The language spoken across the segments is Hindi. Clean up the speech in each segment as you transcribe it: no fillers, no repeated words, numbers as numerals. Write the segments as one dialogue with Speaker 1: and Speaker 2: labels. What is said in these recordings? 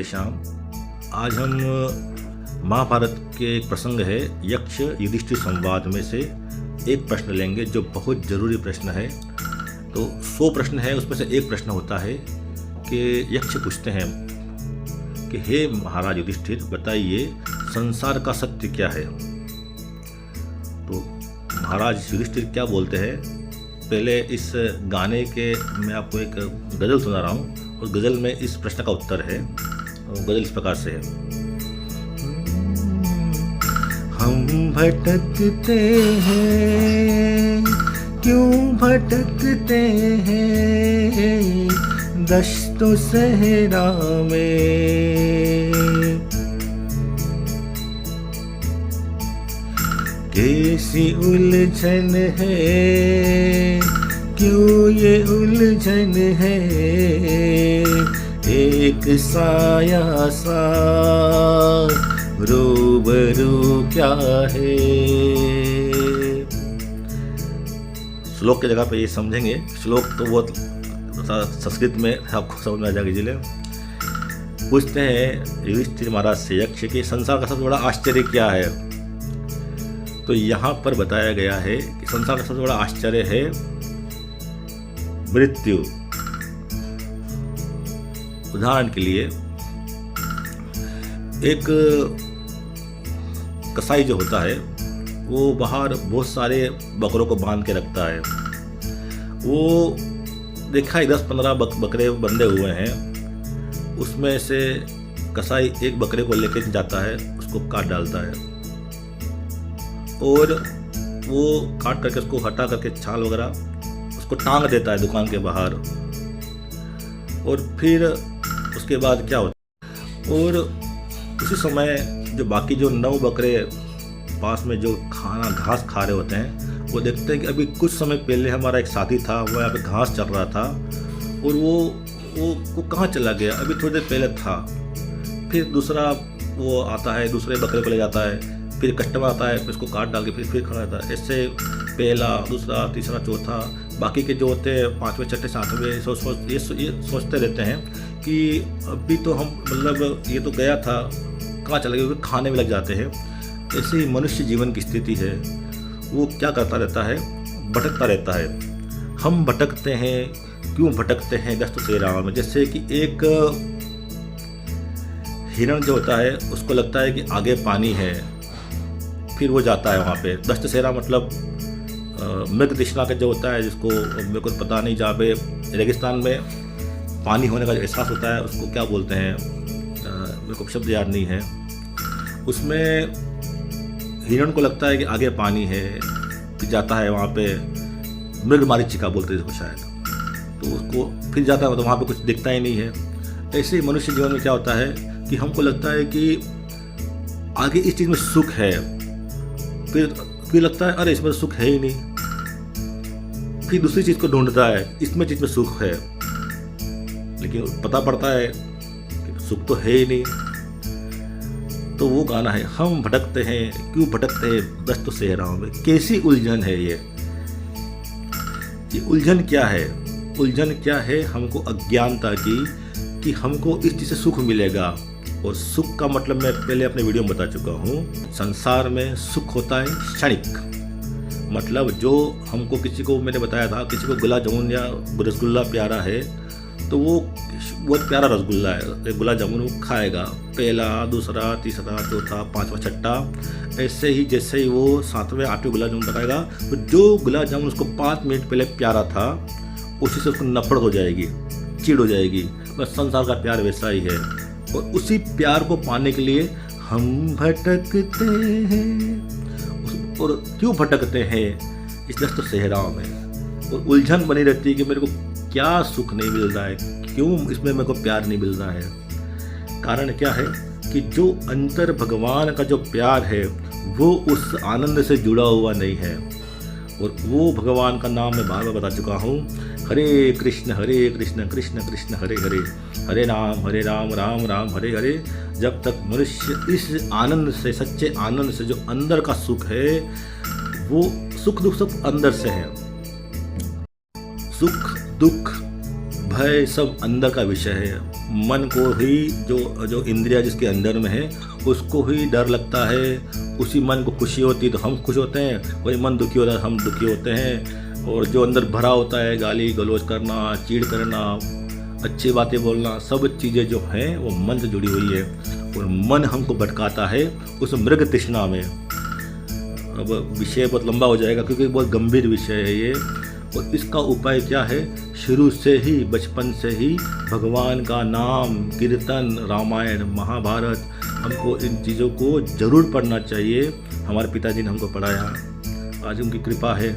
Speaker 1: शाम आज हम महाभारत के एक प्रसंग है यक्ष युधिष्ठिर संवाद में से एक प्रश्न लेंगे जो बहुत ज़रूरी प्रश्न है। तो 100 प्रश्न है, उसमें से एक प्रश्न होता है कि यक्ष पूछते हैं कि हे महाराज युधिष्ठिर, बताइए संसार का सत्य क्या है। तो महाराज युधिष्ठिर क्या बोलते हैं, पहले इस गाने के मैं आपको एक गज़ल सुना रहा हूँ और गज़ल में इस प्रश्न का उत्तर है। गज़ल इस प्रकार से है।
Speaker 2: हम भटकते हैं, क्यों भटकते हैं दश्तो सहरा में, कैसी उलझन है, क्यों ये उलझन है, एक साया सा रूबरू क्या है।
Speaker 1: श्लोक की जगह पे ये समझेंगे, श्लोक तो बहुत संस्कृत में आपको समझ में आ जाएगा इसीलिए। पूछते हैं युधिष्ठिर महाराज से यक्ष कि संसार का सबसे बड़ा आश्चर्य क्या है। तो यहाँ पर बताया गया है कि संसार का सबसे बड़ा आश्चर्य है मृत्यु। उदाहरण के लिए एक कसाई जो होता है वो बाहर बहुत सारे बकरों को बांध के रखता है। वो देखा है 10-15 बकरे बंधे हुए हैं, उसमें से कसाई एक बकरे को लेकर जाता है, उसको काट डालता है और वो काट करके उसको हटा करके छाल वगैरह उसको टांग देता है दुकान के बाहर। और फिर उसके बाद क्या होता है, और उसी समय जो बाकी जो 9 बकरे पास में जो घास खा रहे होते हैं, वो देखते हैं कि अभी कुछ समय पहले हमारा एक साथी था, वो यहाँ पे घास चल रहा था और वो कहाँ चला गया, अभी थोड़ी देर पहले था। फिर दूसरा वो आता है, दूसरे बकरे को ले जाता है, फिर कस्टमर आता है, फिर उसको काट डाल के फिर खड़ा रहता है। ऐसे पहला, दूसरा, तीसरा, चौथा, बाकी के जो होते हैं 5वें, 6ठे, 7वें ये सोचते रहते हैं कि अभी तो हम मतलब ये तो गया था, कहाँ चला गया, खाने में लग जाते हैं। ऐसे ही मनुष्य जीवन की स्थिति है, वो क्या करता रहता है, भटकता रहता है। हम भटकते हैं, क्यों भटकते हैं दस्त सेरा में। जैसे कि एक हिरण जो होता है उसको लगता है कि आगे पानी है, फिर वो जाता है वहाँ पे। दस्त सेरा मतलब मृग तृष्णा का जो होता है, जिसको मेरे को पता नहीं, जहाँ पे रेगिस्तान में पानी होने का जो एहसास होता है उसको क्या बोलते हैं, मेरे को शब्द याद नहीं है। उसमें हिरण को लगता है कि आगे पानी है, फिर जाता है वहाँ पे, मृग मारीचिका बोलते हैं इसको शायद, तो उसको फिर जाता है तो वहाँ पे कुछ दिखता ही नहीं है। ऐसे ही मनुष्य जीवन में क्या होता है कि हमको लगता है कि आगे इस चीज़ में सुख है, फिर लगता है अरे इसमें सुख है ही नहीं, फिर दूसरी चीज़ को ढूंढता है, इसमें चीज़ में सुख है, लेकिन पता पड़ता है कि सुख तो है ही नहीं। तो वो गाना है, हम भटकते हैं, क्यों भटकते हैं दस्त सेहराओं में। कैसी उलझन है ये उलझन क्या है। उलझन क्या है, हमको अज्ञानता की कि हमको इस चीज़ से सुख मिलेगा। और सुख का मतलब मैं पहले अपने वीडियो में बता चुका हूँ, संसार में सुख होता है क्षणिक। मतलब जो हमको किसी को मैंने बताया था, किसी को गुलाब जामुन या रसगुल्ला प्यारा है तो वो बहुत प्यारा रसगुल्ला है, गुलाब जामुन वो खाएगा, पहला, दूसरा, तीसरा, चौथा, 5वां, 6ठा। ऐसे ही जैसे ही वो 7वें, 8वें गुलाब जामुन खाएगा तो जो गुलाब जामुन उसको 5 मिनट पहले प्यारा था, उसी से उसको नफरत हो जाएगी, चिढ़ हो जाएगी। बस संसार का प्यार वैसा ही है। और उसी प्यार को पाने के लिए हम भटकते हैं। और क्यों भटकते हैं इस दस्त सेहराओं में। और उलझन बनी रहती है कि मेरे को क्या सुख नहीं मिल रहा है, क्यों इसमें मेरे को प्यार नहीं मिल रहा है। कारण क्या है कि जो अंतर भगवान का जो प्यार है वो उस आनंद से जुड़ा हुआ नहीं है। और वो भगवान का नाम मैं बार बार बता चुका हूँ, हरे कृष्ण कृष्ण कृष्ण हरे हरे, हरे राम राम राम हरे हरे। जब तक मनुष्य इस आनंद से, सच्चे आनंद से, जो अंदर का सुख है, वो सुख दुख सब अंदर से है। सुख दुख भय सब अंदर का विषय है। मन को ही जो इंद्रिया जिसके अंदर में है उसको ही डर लगता है, उसी मन को खुशी होती है तो हम खुश होते हैं, वही मन दुखी होता है हम दुखी होते हैं। और जो अंदर भरा होता है गाली गलौज करना, चीड़ करना, अच्छी बातें बोलना, सब चीज़ें जो हैं वो मन से जुड़ी हुई है और मन हमको भटकाता है उस मृग तृष्णा में। अब विषय बहुत लंबा हो जाएगा क्योंकि बहुत गंभीर विषय है ये। और इसका उपाय क्या है? शुरू से ही, बचपन से ही भगवान का नाम, कीर्तन, रामायण, महाभारत, हमको इन चीज़ों को ज़रूर पढ़ना चाहिए। हमारे पिताजी ने हमको पढ़ाया, आज उनकी कृपा है,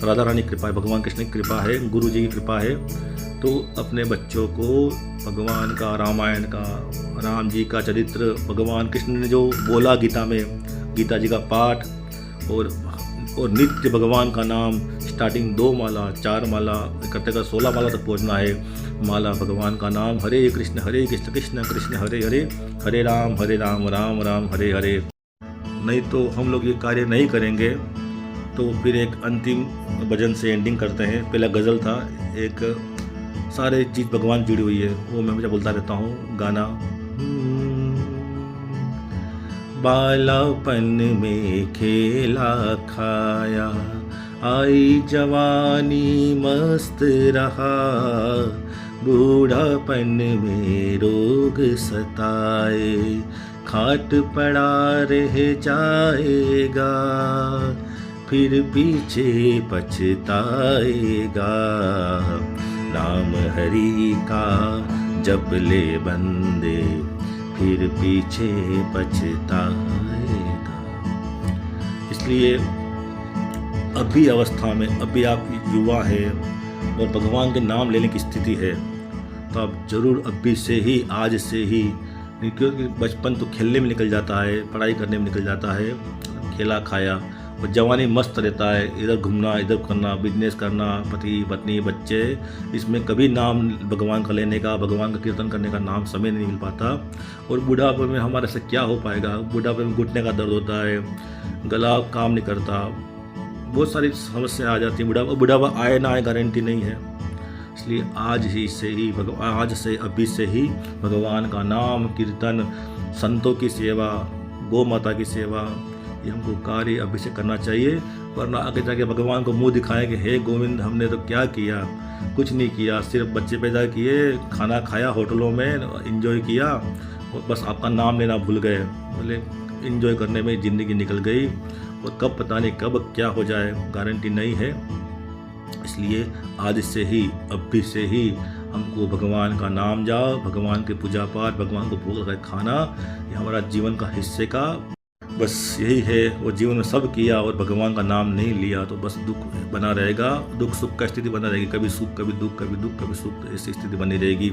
Speaker 1: राधा रानी की कृपा है, भगवान कृष्ण की कृपा है, गुरु जी की कृपा है। तो अपने बच्चों को भगवान का, रामायण का, राम जी का चरित्र, भगवान कृष्ण ने जो बोला गीता में, गीता जी का पाठ और नित्य भगवान का नाम, स्टार्टिंग 2 माला 4 माला करते कर 16 माला तक पहुंचना है। माला भगवान का नाम, हरे कृष्ण कृष्ण कृष्ण हरे हरे, हरे राम राम राम हरे हरे। नहीं तो हम लोग ये कार्य नहीं करेंगे तो फिर एक अंतिम भजन से एंडिंग करते हैं। पहला गज़ल था, एक सारे चीज़ भगवान जुड़ी हुई है, वो मैं हमेशा बोलता रहता हूँ गाना। बालापन में खेला खाया, आई जवानी मस्त रहा, बूढ़ापन में रोग सताए, खाट पड़ा रह जाएगा, फिर पीछे पछताएगा, नाम हरि का जप ले बंदे, फिर पीछे पछताएगा। इसलिए अभी अवस्था में, अभी आप युवा है और भगवान के नाम लेने की स्थिति है तो आप ज़रूर अभी से ही, आज से ही, क्योंकि बचपन तो खेलने में निकल जाता है, पढ़ाई करने में निकल जाता है, खेला खाया, और जवानी मस्त रहता है, इधर घूमना इधर करना, बिजनेस करना, पति पत्नी बच्चे, इसमें कभी नाम भगवान का लेने का, भगवान का कीर्तन करने का नाम समय नहीं मिल पाता। और बुढ़ापे में हमारे से क्या हो पाएगा? बुढ़ापे में घुटने का दर्द होता है, गला काम नहीं करता, बहुत सारी समस्या आ जाती है। बुढ़ापा आए ना आए गारंटी नहीं है। इसलिए आज से अभी से ही भगवान का नाम, कीर्तन, संतों की सेवा, गौ माता की सेवा, ये हमको कार्य अभी से करना चाहिए। वरना आगे जाके भगवान को मुंह दिखाएं कि हे गोविंद, हमने तो क्या किया? कुछ नहीं किया, सिर्फ बच्चे पैदा किए, खाना खाया होटलों में, एंजॉय किया और बस आपका नाम लेना भूल गए। बोले एंजॉय करने में ज़िंदगी निकल गई और कब पता नहीं कब क्या हो जाए, गारंटी नहीं है। इसलिए आज से ही, अभी से ही हमको भगवान का नाम जाप, भगवान के पूजा पाठ, भगवान को भोग लगाए खाना, ये हमारा जीवन का हिस्से का बस यही है। वो जीवन में सब किया और भगवान का नाम नहीं लिया तो बस दुख बना रहेगा, दुख सुख का स्थिति बना रहेगी, कभी सुख कभी दुख, कभी दुख कभी सुख, ऐसी स्थिति बनी रहेगी।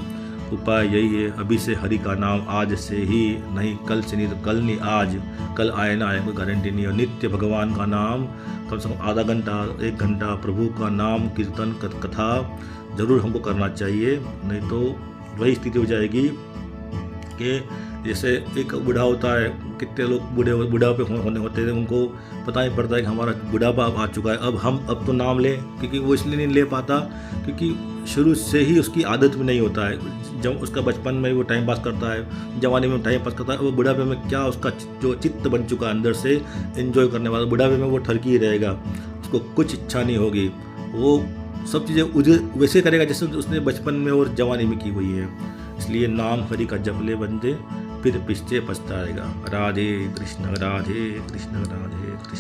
Speaker 1: उपाय यही है, अभी से हरि का नाम, आज से ही, नहीं कल से, नहीं तो कल नहीं आज, कल आए ना आए कोई गारंटी नहीं है। नित्य भगवान का नाम, कम से कम आधा घंटा 1 घंटा प्रभु का नाम, कीर्तन, कथा ज़रूर हमको करना चाहिए। नहीं तो वही स्थिति हो जाएगी कि जैसे एक बूढ़ा होता है, कितने लोग बुढ़ापे होने होते हैं, उनको पता नहीं पड़ता है कि हमारा बुढ़ापा आ चुका है, अब तो नाम लें, क्योंकि वो इसलिए नहीं ले पाता क्योंकि शुरू से ही उसकी आदत में नहीं होता है। जब उसका बचपन में वो टाइम पास करता है, जवानी में टाइम पास करता है, वो बुढ़ापे में क्या उसका जो चित्त बन चुका है अंदर से एंजॉय करने वाला, बुढ़ापे में वो ठरकी ही रहेगा, उसको कुछ इच्छा नहीं होगी, वो सब चीज़ें वैसे करेगा जैसे उसने बचपन में और जवानी में की हुई है। इसलिए नाम हरि का जप ले बंदे, फिर पीछे पछताएगा। राधे कृष्ण राधे कृष्ण राधे कृष्ण।